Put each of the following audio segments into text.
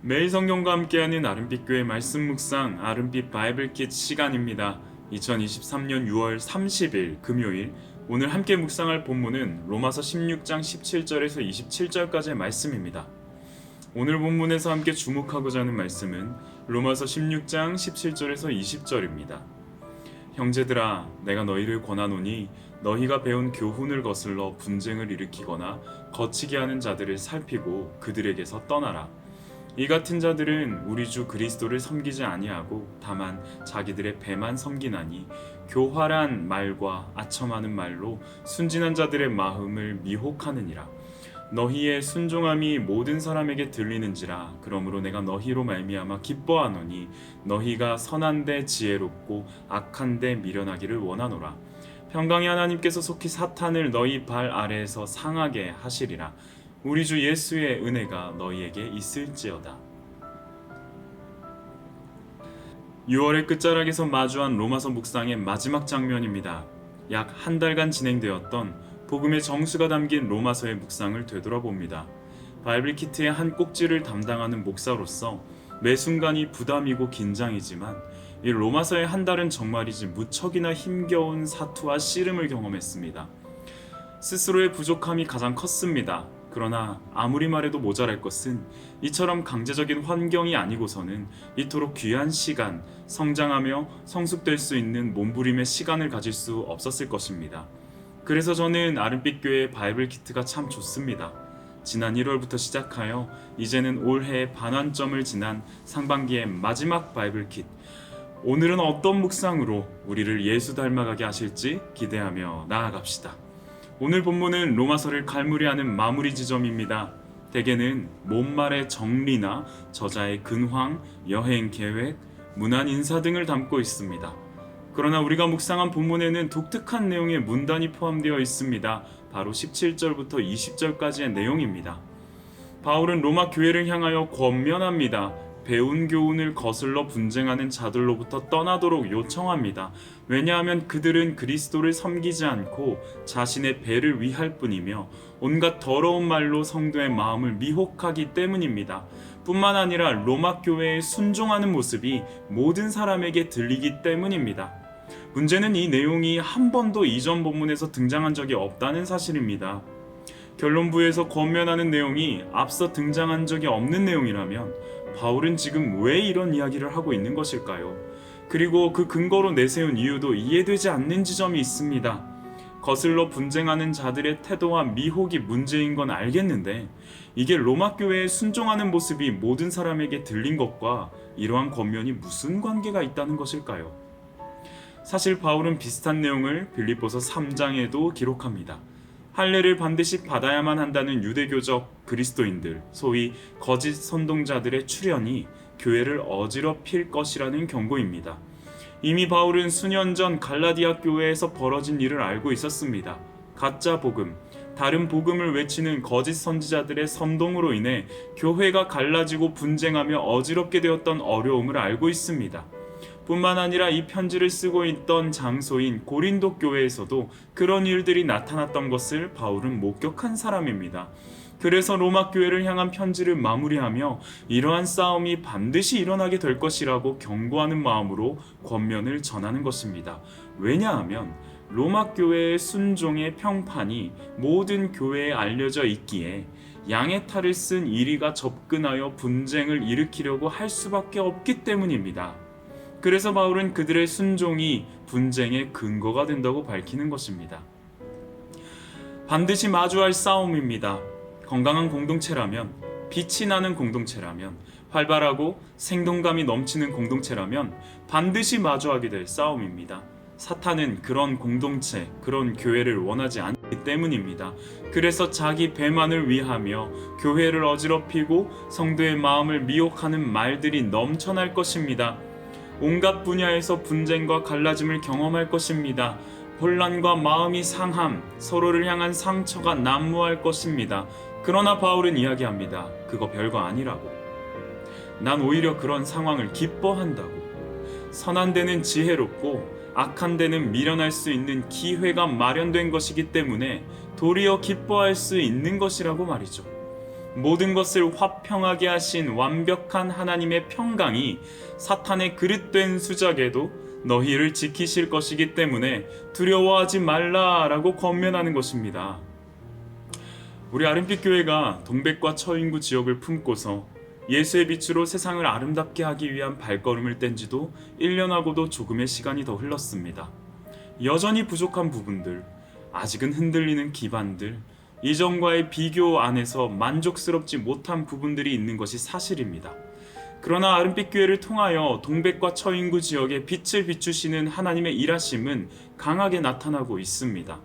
매일 성경과 함께하는 아름빛교회 말씀 묵상 아름빛 바이블킷 시간입니다. 2023년 6월 30일 금요일 오늘 함께 묵상할 본문은 로마서 16장 17절에서 27절까지의 말씀입니다. 오늘 본문에서 함께 주목하고자 하는 말씀은 로마서 16장 17절에서 20절입니다. 형제들아 내가 너희를 권하노니 너희가 배운 교훈을 거슬러 분쟁을 일으키거나 거치게 하는 자들을 살피고 그들에게서 떠나라. 이 같은 자들은 우리 주 그리스도를 섬기지 아니하고 다만 자기들의 배만 섬기나니 교활한 말과 아첨하는 말로 순진한 자들의 마음을 미혹하느니라. 너희의 순종함이 모든 사람에게 들리는지라. 그러므로 내가 너희로 말미암아 기뻐하노니 너희가 선한데 지혜롭고 악한데 미련하기를 원하노라. 평강의 하나님께서 속히 사탄을 너희 발 아래에서 상하게 하시리라. 우리 주 예수의 은혜가 너희에게 있을지어다. 6월의 끝자락에서 마주한 로마서 묵상의 마지막 장면입니다. 약 한 달간 진행되었던 복음의 정수가 담긴 로마서의 묵상을 되돌아봅니다. 바이블 키트의 한 꼭지를 담당하는 목사로서 매 순간이 부담이고 긴장이지만 이 로마서의 한 달은 정말이지 무척이나 힘겨운 사투와 씨름을 경험했습니다. 스스로의 부족함이 가장 컸습니다. 그러나 아무리 말해도 모자랄 것은 이처럼 강제적인 환경이 아니고서는 이토록 귀한 시간, 성장하며 성숙될 수 있는 몸부림의 시간을 가질 수 없었을 것입니다. 그래서 저는 아름빛교회의 바이블 키트가 참 좋습니다. 지난 1월부터 시작하여 이제는 올해의 반환점을 지난 상반기의 마지막 바이블 킷. 오늘은 어떤 묵상으로 우리를 예수 닮아가게 하실지 기대하며 나아갑시다. 오늘 본문은 로마서를 갈무리하는 마무리 지점입니다. 대개는 못말의 정리나 저자의 근황, 여행 계획, 문안 인사 등을 담고 있습니다. 그러나 우리가 묵상한 본문에는 독특한 내용의 문단이 포함되어 있습니다. 바로 17절부터 20절까지의 내용입니다. 바울은 로마 교회를 향하여 권면합니다. 배운 교훈을 거슬러 분쟁하는 자들로부터 떠나도록 요청합니다. 왜냐하면 그들은 그리스도를 섬기지 않고 자신의 배를 위할 뿐이며 온갖 더러운 말로 성도의 마음을 미혹하기 때문입니다. 뿐만 아니라 로마 교회에 순종하는 모습이 모든 사람에게 들리기 때문입니다. 문제는 이 내용이 한 번도 이전 본문에서 등장한 적이 없다는 사실입니다. 결론부에서 권면하는 내용이 앞서 등장한 적이 없는 내용이라면 바울은 지금 왜 이런 이야기를 하고 있는 것일까요? 그리고 그 근거로 내세운 이유도 이해되지 않는 지점이 있습니다. 거슬러 분쟁하는 자들의 태도와 미혹이 문제인 건 알겠는데 이게 로마 교회에 순종하는 모습이 모든 사람에게 들린 것과 이러한 권면이 무슨 관계가 있다는 것일까요? 사실 바울은 비슷한 내용을 빌립보서 3장에도 기록합니다. 할례를 반드시 받아야만 한다는 유대교적 그리스도인들, 소위 거짓 선동자들의 출현이 교회를 어지럽힐 것이라는 경고입니다. 이미 바울은 수년 전 갈라디아 교회에서 벌어진 일을 알고 있었습니다. 가짜 복음, 다른 복음을 외치는 거짓 선지자들의 선동으로 인해 교회가 갈라지고 분쟁하며 어지럽게 되었던 어려움을 알고 있습니다. 뿐만 아니라 이 편지를 쓰고 있던 장소인 고린도 교회에서도 그런 일들이 나타났던 것을 바울은 목격한 사람입니다. 그래서 로마 교회를 향한 편지를 마무리하며 이러한 싸움이 반드시 일어나게 될 것이라고 경고하는 마음으로 권면을 전하는 것입니다. 왜냐하면 로마 교회의 순종의 평판이 모든 교회에 알려져 있기에 양의 탈을 쓴 이리가 접근하여 분쟁을 일으키려고 할 수밖에 없기 때문입니다. 그래서 바울은 그들의 순종이 분쟁의 근거가 된다고 밝히는 것입니다. 반드시 마주할 싸움입니다. 건강한 공동체라면, 빛이 나는 공동체라면, 활발하고 생동감이 넘치는 공동체라면 반드시 마주하게 될 싸움입니다. 사탄은 그런 공동체, 그런 교회를 원하지 않기 때문입니다. 그래서 자기 배만을 위하며 교회를 어지럽히고 성도의 마음을 미혹하는 말들이 넘쳐날 것입니다. 온갖 분야에서 분쟁과 갈라짐을 경험할 것입니다. 혼란과 마음이 상함, 서로를 향한 상처가 난무할 것입니다. 그러나 바울은 이야기합니다. 그거 별거 아니라고. 난 오히려 그런 상황을 기뻐한다고. 선한 데는 지혜롭고 악한 데는 미련할 수 있는 기회가 마련된 것이기 때문에 도리어 기뻐할 수 있는 것이라고 말이죠. 모든 것을 화평하게 하신 완벽한 하나님의 평강이 사탄의 그릇된 수작에도 너희를 지키실 것이기 때문에 두려워하지 말라라고 권면하는 것입니다. 우리 아름빛 교회가 동백과 처인구 지역을 품고서 예수의 빛으로 세상을 아름답게 하기 위한 발걸음을 뗀 지도 1년하고도 조금의 시간이 더 흘렀습니다. 여전히 부족한 부분들, 아직은 흔들리는 기반들, 이전과의 비교 안에서 만족스럽지 못한 부분들이 있는 것이 사실입니다. 그러나 아름빛 교회를 통하여 동백과 처인구 지역에 빛을 비추시는 하나님의 일하심은 강하게 나타나고 있습니다.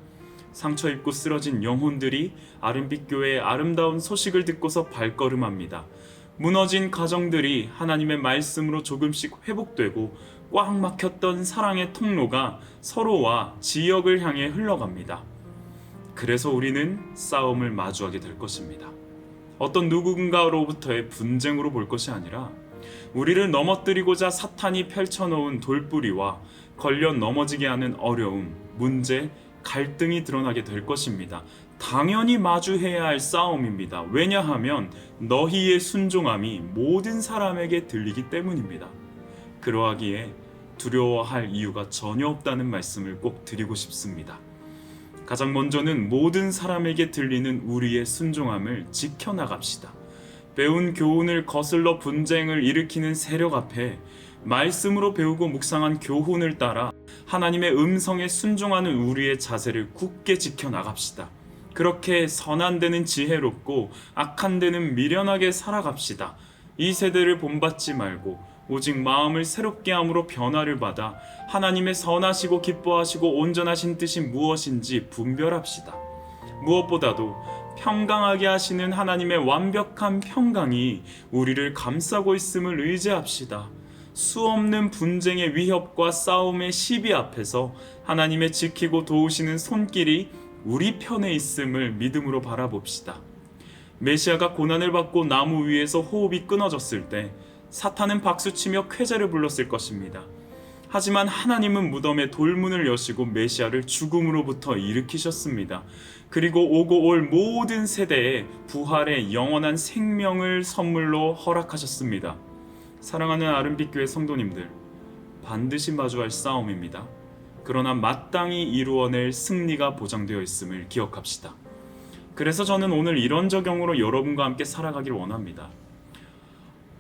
상처 입고 쓰러진 영혼들이 아름빛 교회의 아름다운 소식을 듣고서 발걸음합니다. 무너진 가정들이 하나님의 말씀으로 조금씩 회복되고 꽉 막혔던 사랑의 통로가 서로와 지역을 향해 흘러갑니다. 그래서 우리는 싸움을 마주하게 될 것입니다. 어떤 누군가로부터의 분쟁으로 볼 것이 아니라 우리를 넘어뜨리고자 사탄이 펼쳐놓은 돌뿌리와 걸려 넘어지게 하는 어려움, 문제, 갈등이 드러나게 될 것입니다. 당연히 마주해야 할 싸움입니다. 왜냐하면 너희의 순종함이 모든 사람에게 들리기 때문입니다. 그러하기에 두려워할 이유가 전혀 없다는 말씀을 꼭 드리고 싶습니다. 가장 먼저는 모든 사람에게 들리는 우리의 순종함을 지켜나갑시다. 배운 교훈을 거슬러 분쟁을 일으키는 세력 앞에 말씀으로 배우고 묵상한 교훈을 따라 하나님의 음성에 순종하는 우리의 자세를 굳게 지켜나갑시다. 그렇게 선한 데는 지혜롭고 악한 데는 미련하게 살아갑시다. 이 세대를 본받지 말고 오직 마음을 새롭게 함으로 변화를 받아 하나님의 선하시고 기뻐하시고 온전하신 뜻이 무엇인지 분별합시다. 무엇보다도 평강하게 하시는 하나님의 완벽한 평강이 우리를 감싸고 있음을 의지합시다. 수없는 분쟁의 위협과 싸움의 시비 앞에서 하나님의 지키고 도우시는 손길이 우리 편에 있음을 믿음으로 바라봅시다. 메시아가 고난을 받고 나무 위에서 호흡이 끊어졌을 때 사탄은 박수치며 쾌재를 불렀을 것입니다. 하지만 하나님은 무덤에 돌문을 여시고 메시아를 죽음으로부터 일으키셨습니다. 그리고 오고 올 모든 세대에 부활의 영원한 생명을 선물로 허락하셨습니다. 사랑하는 아름빛 교회 성도님들, 반드시 마주할 싸움입니다. 그러나 마땅히 이루어낼 승리가 보장되어 있음을 기억합시다. 그래서 저는 오늘 이런 적용으로 여러분과 함께 살아가길 원합니다.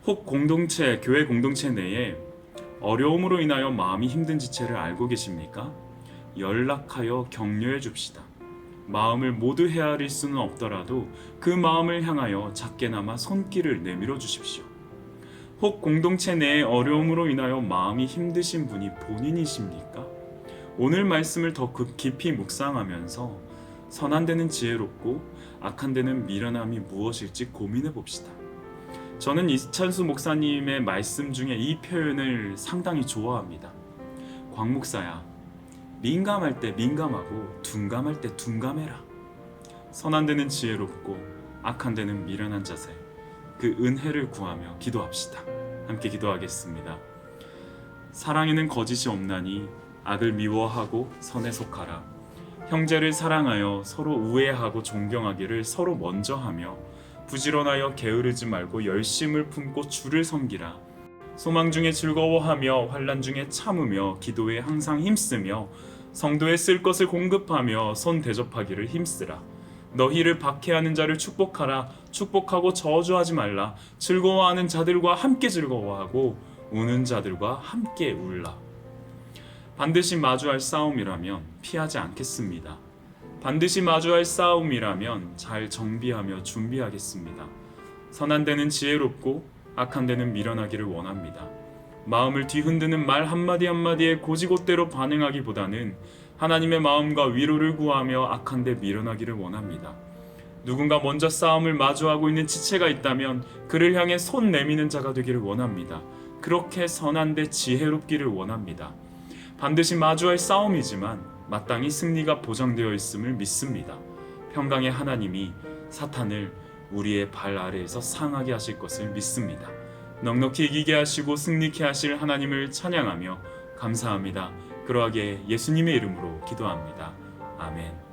혹 공동체, 교회 공동체 내에 어려움으로 인하여 마음이 힘든 지체를 알고 계십니까? 연락하여 격려해 줍시다. 마음을 모두 헤아릴 수는 없더라도 그 마음을 향하여 작게나마 손길을 내밀어 주십시오. 혹 공동체 내에 어려움으로 인하여 마음이 힘드신 분이 본인이십니까? 오늘 말씀을 더 깊이 묵상하면서 선한 데는 지혜롭고 악한 데는 미련함이 무엇일지 고민해 봅시다. 저는 이찬수 목사님의 말씀 중에 이 표현을 상당히 좋아합니다. 광 목사야, 민감할 때 민감하고 둔감할 때 둔감해라. 선한 데는 지혜롭고 악한 데는 미련한 자세, 그 은혜를 구하며 기도합시다. 함께 기도하겠습니다. 사랑에는 거짓이 없나니 악을 미워하고 선에 속하라. 형제를 사랑하여 서로 우애하고 존경하기를 서로 먼저 하며 부지런하여 게으르지 말고 열심을 품고 주를 섬기라. 소망 중에 즐거워하며 환난 중에 참으며 기도에 항상 힘쓰며 성도에 쓸 것을 공급하며 손 대접하기를 힘쓰라. 너희를 박해하는 자를 축복하라. 축복하고 저주하지 말라. 즐거워하는 자들과 함께 즐거워하고 우는 자들과 함께 울라. 반드시 마주할 싸움이라면 피하지 않겠습니다. 반드시 마주할 싸움이라면 잘 정비하며 준비하겠습니다. 선한 데는 지혜롭고 악한 데는 미련하기를 원합니다. 마음을 뒤흔드는 말 한마디 한마디에 고지곳대로 반응하기보다는 하나님의 마음과 위로를 구하며 악한 데 미련하기를 원합니다. 누군가 먼저 싸움을 마주하고 있는 지체가 있다면 그를 향해 손 내미는 자가 되기를 원합니다. 그렇게 선한 데 지혜롭기를 원합니다. 반드시 마주할 싸움이지만 마땅히 승리가 보장되어 있음을 믿습니다. 평강의 하나님이 사탄을 우리의 발 아래에서 상하게 하실 것을 믿습니다. 넉넉히 이기게 하시고 승리케 하실 하나님을 찬양하며 감사합니다. 그러하게 예수님의 이름으로 기도합니다. 아멘.